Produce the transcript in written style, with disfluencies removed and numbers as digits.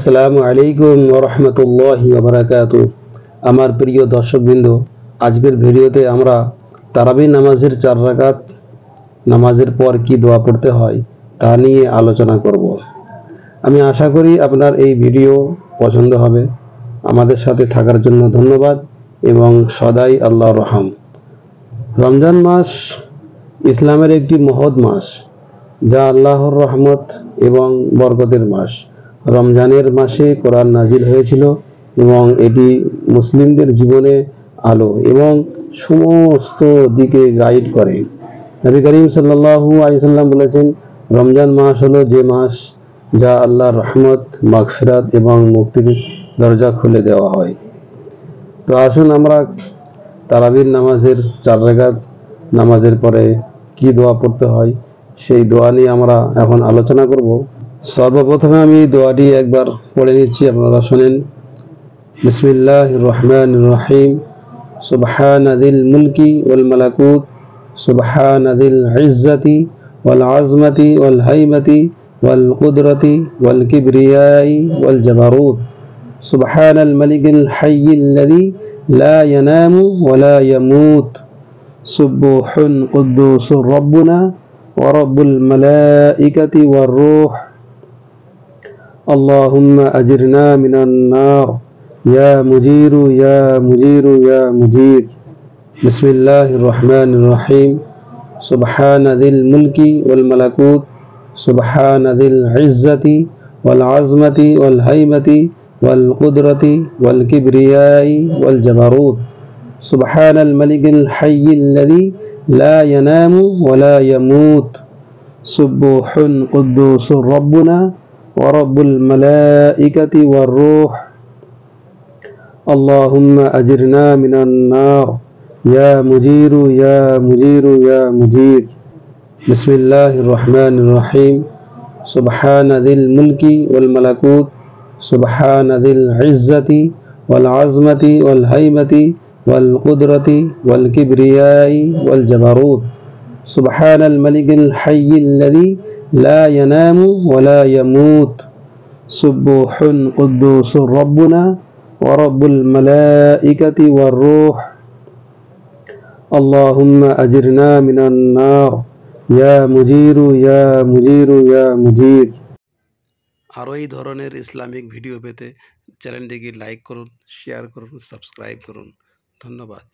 আসসালামু আলাইকুম ওয়া রাহমাতুল্লাহি ওয়া বারাকাতুহু। আমার প্রিয় দর্শকবৃন্দ, আজকের ভিডিওতে আমরা তারাবির নামাজের 4 রাকাত নামাজের পর কি দোয়া পড়তে হয় তা নিয়ে আলোচনা করব। আমি আশা করি আপনার এই ভিডিও পছন্দ হবে। আমাদের সাথে থাকার জন্য ধন্যবাদ এবং সদাই আল্লাহর রহম। রমজান মাস ইসলামের একটি মহৎ মাস, যা আল্লাহর রহমত এবং বরকতের মাস। রমজানের মাসে কোরআন নাজিল হয়েছিল এবং এটি মুসলিমদের জীবনে আলো এবং সমস্ত দিকে গাইড করে। নবী করিম সাল্লাল্লাহু আলাইহি সাল্লাম বলেছেন, রমজান মাস হলো যে মাস যা আল্লাহর রহমত, মাগফিরাত এবং মুক্তির দরজা খুলে দেওয়া হয়। তো আসুন আমরা তারাবির নামাজের 4 রাকাত নামাজের পরে কি দোয়া পড়তে হয় সেই দোয়া নিয়ে আমরা এখন আলোচনা করব। সর্বপ্রথমে আমি দোয়াটি একবার পড়ে নিচ্ছি, আপনারা শুনেন। বিসমিল্লাহির রহমানির রহিম। সুবহানাদিল মুলকি ওয়াল মালাকুত, সুবহানাদিল ইজ্জাতি ওয়াল আজমাতি ওয়াল হাইমাতি ওয়াল কুদরতি ওয়াল কিবরিয়াই ওয়াল জাবারুত, সুবহানাল মালিকিল হাইয়্যিল্লাযী লা ইয়ানামু ওয়া লা ইয়ামুত, সুবহুন কুদ্দুসুর রাব্বুনা ওয়া রাব্বুল মালাইকাতি ওয়ার রূহ, আল্লাহুম্মা আজিরনা মিনান নার, ইয়া মুজিরু ইয়া মুজিরু ইয়া মুজির। বিসমিল্লাহির রহমানির রহিম। সুবহানাদিল মুলকি ওয়াল মালাকুত, সুবহানাদিল ইজ্জাতি ওয়াল আজমাতি ওয়াল হাইমাতি ওয়াল কুদরতি ওয়াল কিবরিয়াই ওয়াল জাবারুত, সুবহানাল মালিকিল হাইয়্যিল্লাযী লা ইয়ানামু ওয়া লা ইয়ামুত, সুবহুন কুদ্দুসুর রাব্বুনা ওয়া রাব্বুল মালাইকাতি ওয়ার রূহ, আল্লাহুম্মা আজিরনা মিনান নার, ইয়া মুজিরু ইয়া মুজিরু ইয়া মুজির। বিসমিল্লাহির রহমানির রহিম। সুবহানাদিল মুলকি ওয়াল মালাকুত, সুবহানাদিল ইজ্জাতি ওয়াল আজমাতি ওয়াল হাইমাতি ওয়াল কুদরতি ওয়াল কিবরিয়াই ওয়াল জাবারুত, সুবহানাল মালিকিল হাইয়্যিল্লাযী লা ইয়ানামু ওয়া লা ইয়ামুত, সুবহুন কুদ্দুসুর রাব্বুনা ওয়া রাব্বুল মালাইকাতি ওয়ার রূহ, আল্লাহুম্মা আজিরনা মিনান নার, ইয়া মুজিরু ইয়া মুজিরু ইয়া মুজির। আরও এই ধরনের ইসলামিক ভিডিও পেতে চ্যানেলটিকে লাইক করুন, শেয়ার করুন, সাবস্ক্রাইব করুন। ধন্যবাদ।